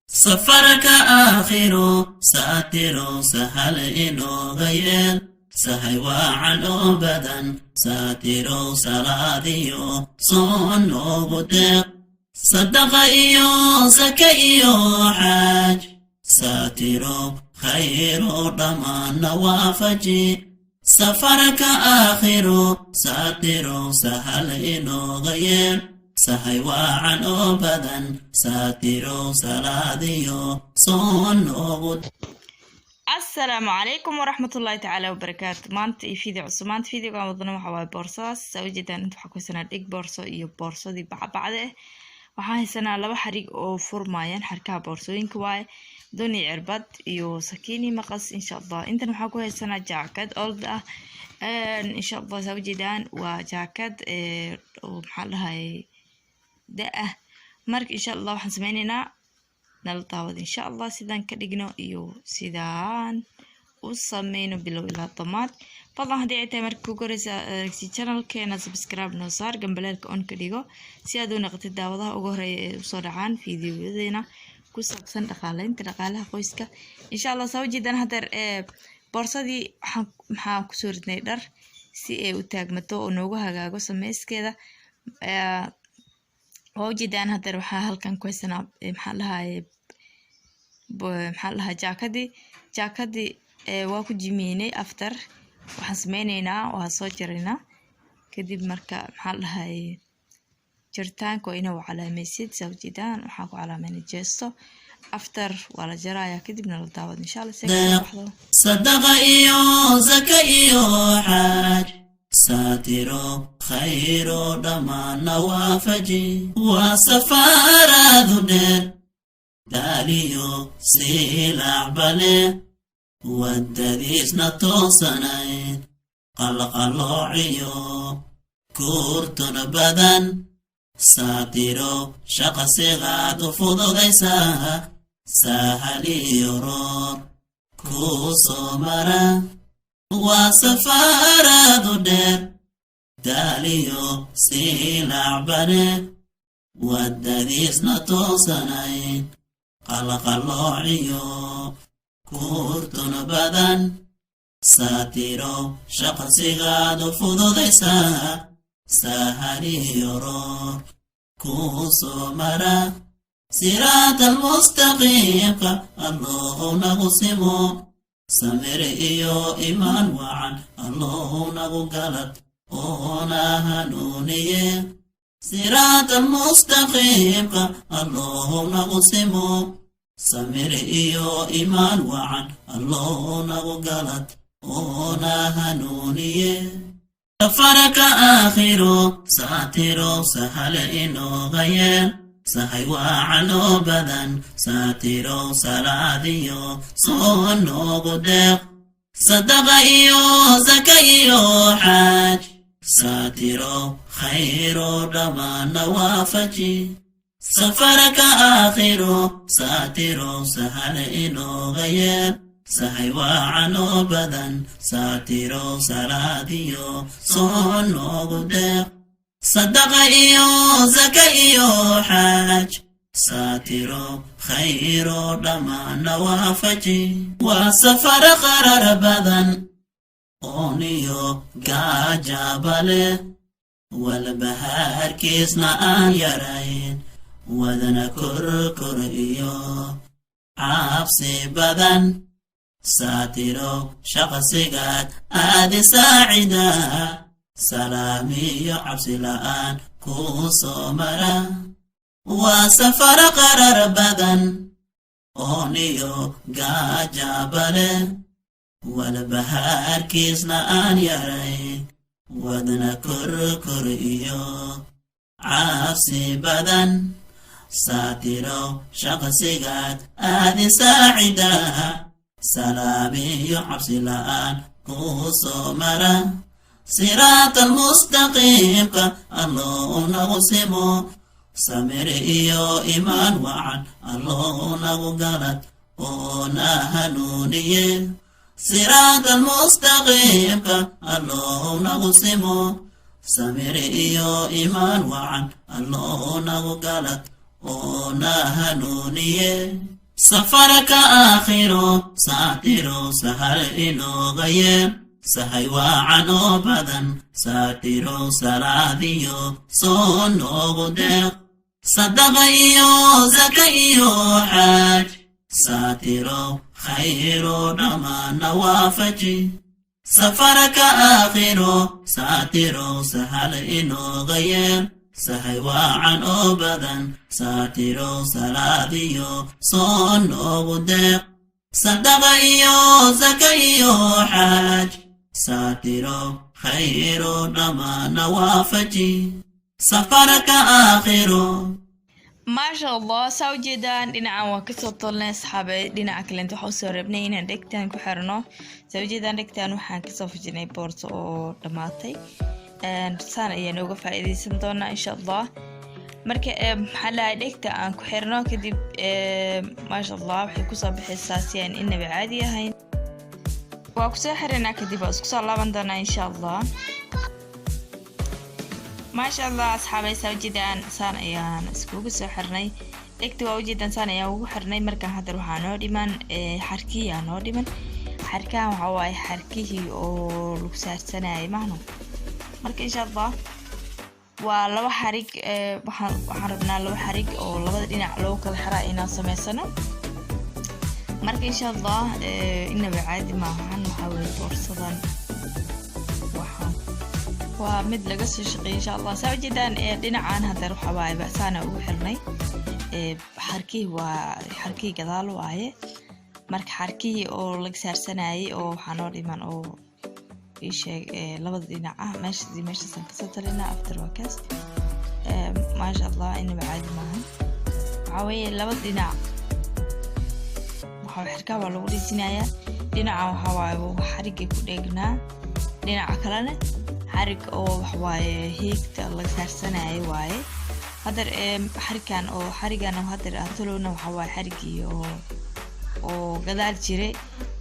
سفرك آخر ساتر سهل إنو غير سهي وعنو بدن ساتر سراديو صنو بدق صدق إيو زكا إيو حاج ساتر خير ضمان وافجي سفرك آخر ساتر سهل إنو غير سهي وعنو بدن ساتر سراديو صنو بدق. السلام عليكم ورحمة الله تعالى وبركاته. مانت فيديو عصمانت فيديو قام وضنا وحواي بورصاص سوي جدا انتو حكو سنة ديك بورصو iyo boorsadii bacbacde waxaan haysanaa laba xarig oo furmayaan xarkaha boorsooyinka waay dooni cirbad iyo sakiini maqas insha Allah intan waxaan ku haysanaa jaakad old ah insha Allah soo jeedaan waa jaakad oo maxaa lahaay daa marka insha Allah waxaan sameynaynaa نلطاود إن شاء الله سيدان كدقنو إيو سيدان وصمينو بلو إلا الطماط فضلا هدي عيتاي مركو قريسا ركسي channel كينا سبسكرايب نوصار قنبلالك اون كدقو سيادو نقطة داوضها وقهري وصورعان فيديو يدينا كوسابسان دقالين تدقالها قويسكا إن شاء الله سوي جدان هدر بورصة دي محا كسورة نيدر سي وتاقمتو ونوغو هاقاقو سميس كده وجدان هدر وحا هالكان كويسنا محلها محلها جاكدي واكو جيميني افتر waxaan sameynaynaa waa soo jarinaa kadib marka maxalha jirtaanko inuu calaamaysid sawjidaan waxaan ku calaameynaa jeesto after wala jaraya kadibna la daawad insha Allah sadaqa iyo zaka iyo haaj ساترو خيرو دمان وافجي وسفارة ذنر داليو سيلع بلي ودديس نتوصنين قلقلوعيو كورتون بدن ساترو شقسي غادو فضو ديساها ساهلي يرور كوسو مرا وسفارة در داليو سيلع بني ودديس نتوصنين قلقلوعيو كورتون بدن ساتيرو شقسي غادو فضو ديسا ساهري يرور كوسو مرا صراط المستقيم الله نغسمو سمر إيو إيمان وعن الله نغو قلت أونا هنوني صراط المستقيم الله نغسمو سمر إيو إيمان وعن الله نغو قلت أونا هنوني سفرك آخرو ساترو سهل إنو غير سهي وعنو بدن ساترو سراديو صنو بدق صدق إيو زكا إيو حاج ساترو خيرو دمان وافجي سفرك آخرو ساترو سهل إنو غير سهي وعنو بدن ساترو سراديو صنو بدق صدق إيو زكا إيو حاج ساترو خيرو دمان وافجي وسفر قرر بدن أونيو قاجا بالي والبهار كيسنا آن يرين وذن كركر إيو عابسي بدن ساترو شخصي قاد آدي ساعدا سلامي عبسي لآن كوسو مرا وسفر قرر بدن أونيو قاجا بالي والبهار كيسنا آن يرين ودنا كركر إيو عابسي بدن ساترو شخصي قاد آدي ساعدا سلامي عبسي لآن كوسو مرا صراط المستقيم الله نغسمو سمر إيو إيمان وعن الله نغقلت أونا هنوني صراط المستقيم الله نغسمو samir iyo imaan wacan alloo nagu galad oo na hanuuniye safarka aakhiro saatiro sahal inooga yeel sahay waacan oo badan saatiro salaadiyo soo noogu deeq sadaqa iyo zaka iyo xaaj saatiro khayro dhammaanna waafaji safarka aakhiro saatiro sahal inooga yeel sahay waacan oo badan saatiro salaadiyo soo noogu deeq sadaqa iyo zaka iyo xaaj saatiro khayro dhammaanna waafaji safarka aakhiro maasha allah saa ujeedaan dhinacan waa kasoo tolnay asxaabe dhinaca kalenta waxaa usoo rabnay inaan dhegtaan ku xirno saa ujeedaan dhegtaan waxaan kasoo fujinay boorso oo dhammaatay saan ayaan uga faa'iidaysan doonaa insha allah marka maxaa lahay dhegta aan ku xirno kadib maasha allah waxay kusoo bixaysaa si aan inaba caadi ahayn waa kusoo xiranaa kadib waa isku soo laaban doonaa insha allah maasha allah asxaabay saa ujeedaan saan ayaan iskugu soo xirnay dhegta waa ujeedaan saan ayaan ugu xirnay markaan haddar waxaa noo dhiman xarkiyaa noo dhiman xarkahan waxaa waaye xarkihii oo lagu saarsanayay mahno marka insha allah waa laba xarig waxaan rabnaa laba xarig oo labada dhinac loogu kala xiraa inaan samaysano marka insha allah inaba caadi maahan waxaa weeye boorsadan waa mid laga soo shaqeeyay insha allah saa ujeedaan dhinacan haddar waxaa waaye bacsaana ugu xirnay xarkihii waa xarkihii gadaal waaye marka xarkihii oo laga saarsanayay oo waxaa noo dhiman oo isheeg labada dhinac ah meeshaasaan kasoo talinaa after waa kaas maasha allah inaba caadi maahan waxaa weeye labada dhinac waxaa xirkaa waa lagu dhisinayaa dhinacan waxaa waaye xarigay ku dheegnaa dhinaca kalena xarig oo waxawaaye hiigta laga saarsanayay waaye haddar xarigan oo haddar atolowna waxawaaye xarigii oo gadaal jiray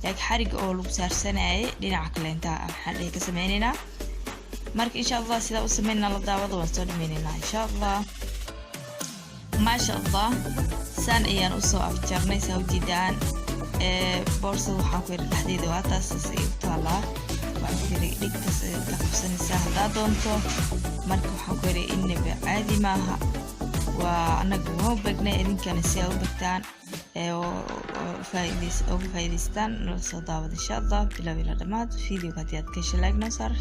laakiin xarig oo lagu saarsanayay dhinaca kaleenta waxaan ka sameynaynaa marka insha allah sidaa u sameynaa la daawada waan soo dhamaynaynaa insha allah maasha allah saan ayaan usoo afjarnay saa ujeedaan boorsada waxaan ku yidhi dhexdeeda waa taasas ay u taalaa waxaan ku yidhi dhigtaas ka qabsanaysaa haddaa doonto marka waxaan ku yidhi inaba caadi maaha waa anaga waa begnay idinkana si aa u begtaan uga faa'iidaystaan nala soo daawada insha allah bilow ilaa dhammaad videoga haddii aad ka heshay like noo saar